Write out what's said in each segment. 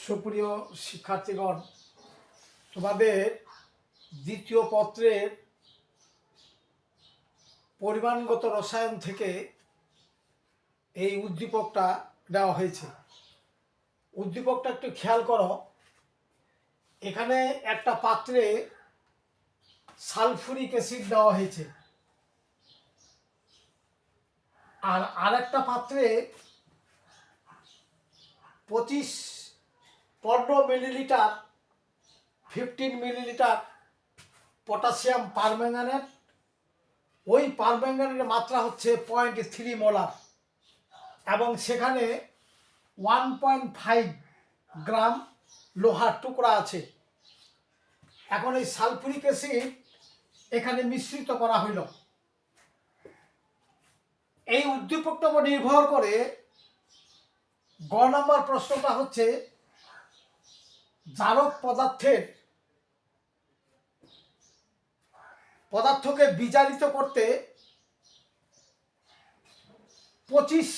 সুপ্রিয় শিক্ষার্থীগণ, তোমাদের দ্বিতীয় পত্রের পরিমাণগত রসায়ন থেকে এই উদ্দীপকটা দেওয়া হয়েছে। উদ্দীপকটা একটু খেয়াল করো। এখানে একটা পাত্রে সালফুরিক অ্যাসিড দেওয়া হয়েছে, আর আরেকটা পাত্রে 15 মিলিলিটার 15 মিলিলিটার পটাশিয়াম পারম্যাঙ্গানেট। ওই পারম্যাঙ্গানেটের মাত্রা হচ্ছে 0.3 মোলার এবং সেখানে 1.5 গ্রাম লোহার টুকরা আছে। এখন এই সালফুরিক অ্যাসিড এখানে মিশ্রিত করা হইল। এই উদ্দীপকটার উপর নির্ভর করে গ নম্বর প্রশ্নটা হচ্ছে জারক পদার্থকে বিজারিত করতে 25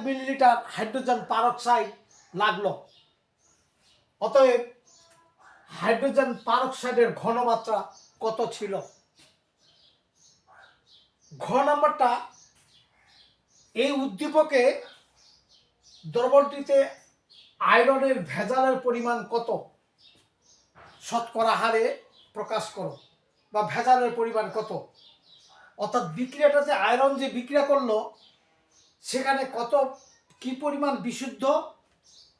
মিলিলিটার হাইড্রোজেন পারক্সাইড লাগলো। অতএব হাইড্রোজেন পারক্সাইডের ঘনমাত্রা কত ছিল? ঘ নম্বরটা, এই উদ্দীপকে দ্রবণটিতে আয়রনের ভেজালের পরিমাণ কত শতকরা হারে প্রকাশ করো, বা ভেজালের পরিমাণ কত। অর্থাৎ বিক্রিয়াটাতে আয়রন যে বিক্রিয়া করলো সেখানে কি পরিমাণ বিশুদ্ধ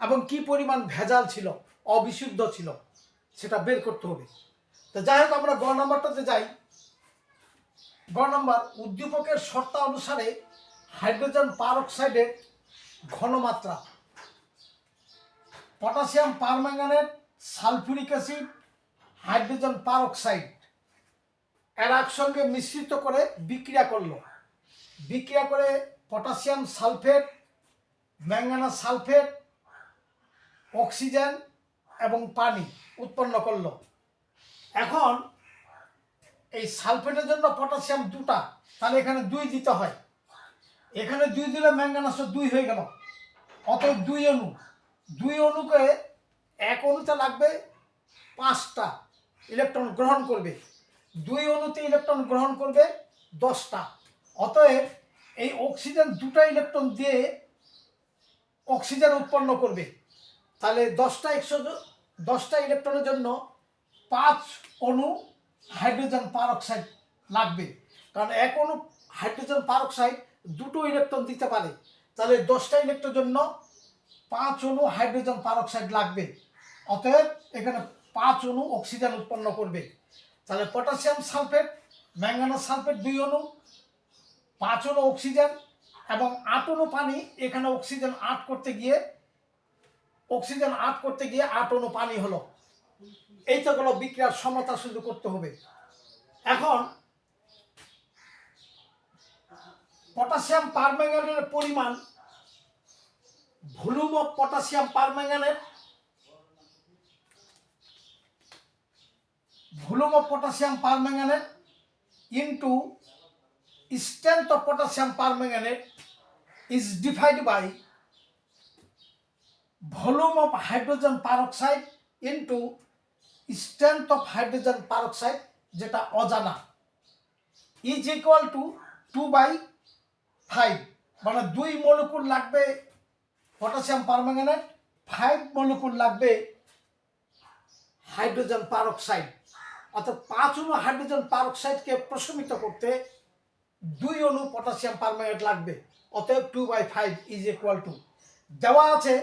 এবং কি পরিমাণ ভেজাল ছিল, অবিশুদ্ধ ছিল, সেটা বের করতে হবে। তো যাই হোক, আমরা গ নম্বরটাতে যাই। গ নম্বর, উদ্দীপকের শর্ত অনুসারে হাইড্রোজেন পারক্সাইডের ঘনমাত্রা। Potassium permanganate, sulphuric acid, hydrogen peroxide এরা একসঙ্গে মিশ্রিত করে বিক্রিয়া করলো। বিক্রিয়া করে potassium sulphate, manganous sulphate, oxygen এবং পানি উৎপন্ন করলো। এখন এই সালফেটের জন্য পটাশিয়াম 2টা, তাহলে এখানে 2 দিতে হয়। এখানে 2 দিলে ম্যাঙ্গানাসও 2 হয়ে গেল। অতএব 2 অণু, 2 অণুকে এক অণুতে লাগবে 5টা ইলেকট্রন গ্রহণ করবে, 2 অণুতে ইলেকট্রন গ্রহণ করবে 10টা। অতএব এই অক্সিজেন 2টা ইলেকট্রন দিয়ে অক্সিজেন উৎপন্ন করবে। তাহলে 10টা ইলেকট্রনের জন্য 5 অণু হাইড্রোজেন পারক্সাইড লাগবে, কারণ এক অণু হাইড্রোজেন পারক্সাইড 2টো ইলেকট্রন দিতে পারে। তাহলে 10টা ইলেকট্রনের জন্য 5 অণু হাইড্রোজেন পারক্সাইড লাগবে। অতএব এখানে 5 অণু অক্সিজেন উৎপন্ন করবে। তাহলে পটাশিয়াম সালফেট, ম্যাঙ্গানাস সালফেট 2 অণু, 5 অণু অক্সিজেন এবং 8 অণু পানি। এখানে অক্সিজেন 8 করতে গিয়ে 8 অণু পানি হলো। এই তো গেল বিক্রিয়ার সমতা শুধু করতে হবে। এখন পটাশিয়াম পারম্যাঙ্গানেটের পরিমাণ, volume of potassium permanganate, into strength of potassium permanganate is divided by volume of hydrogen peroxide into strength of hydrogen peroxide, যেটা অজানা, is equal to 2/5। মানে 2 মলিকুল লাগবে পটাশিয়াম পারম্যাঙ্গানেট, 5 মলিকুল লাগবে হাইড্রোজেন পারক্সাইড। অর্থাৎ 5 অণু hydrogen পারক্সাইডকে প্রশমিত করতে 2 অণু পটাশিয়াম পারম্যাঙ্গানেট লাগবে। অতএব 2/5 ইজ ইকুয়াল টু, দেওয়া আছে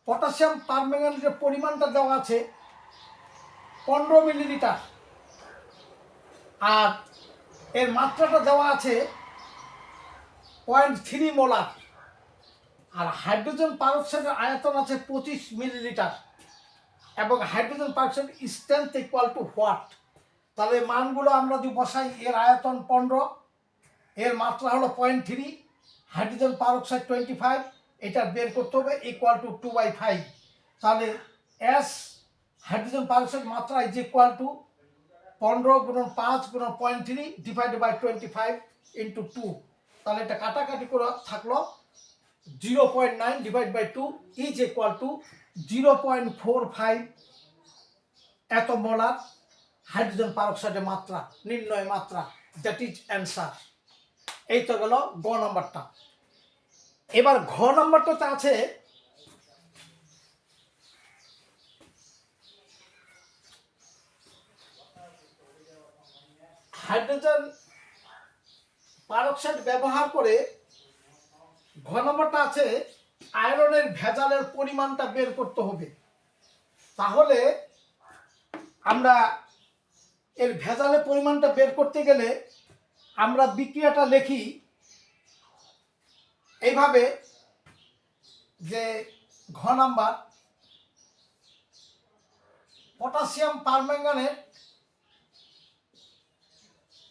পটাশিয়াম পারম্যাঙ্গানেটের পরিমাণটা দেওয়া আছে 15 মিলিলিটার, আর এর মাত্রাটা দেওয়া আছে 0.3 মোলার, আর হাইড্রোজেন পারক্সাইডের আয়তন আছে 25 মিলিলিটার এবং hydrogen peroxide strength equal to what. তাহলে মানগুলো আমরা যদি বসাই, এর আয়তন 15, এর মাত্রা হলো 0.3, হাইড্রোজেন পারক্সাইড 25, এটা বের করতে হবে ইকুয়াল টু 2/5। তাহলে এস হাইড্রোজেন পারক্সাইড মাত্রা ইজ ইকুয়াল টু 15 গুণন 5 গুণন 0.3 ডিভাইডেড বাই 25 ইন্টু 2। তাহলে এটা কাটাকাটি করে থাকলো 0.9 divide by 2 is equal to 0.45 এত মোলার হাইড্রোজেন পারক্সাইডের মাত্রা, নির্ণয় মাত্রা, দ্যাট ইজ অ্যান্সার। এই তো গেল গ নাম্বারটা। এবার ঘ নাম্বারটাতে আছে হাইড্রোজেন পারক্সাইড ব্যবহার করে, ঘ নম্বরটা আছে আয়রনের ভেজালের পরিমাণটা বের করতে হবে। তাহলে আমরা এর ভেজালের পরিমাণটা বের করতে গেলে আমরা বিক্রিয়াটা লিখি এইভাবে যে ঘ নাম্বার পটাশিয়াম পারম্যাঙ্গানেট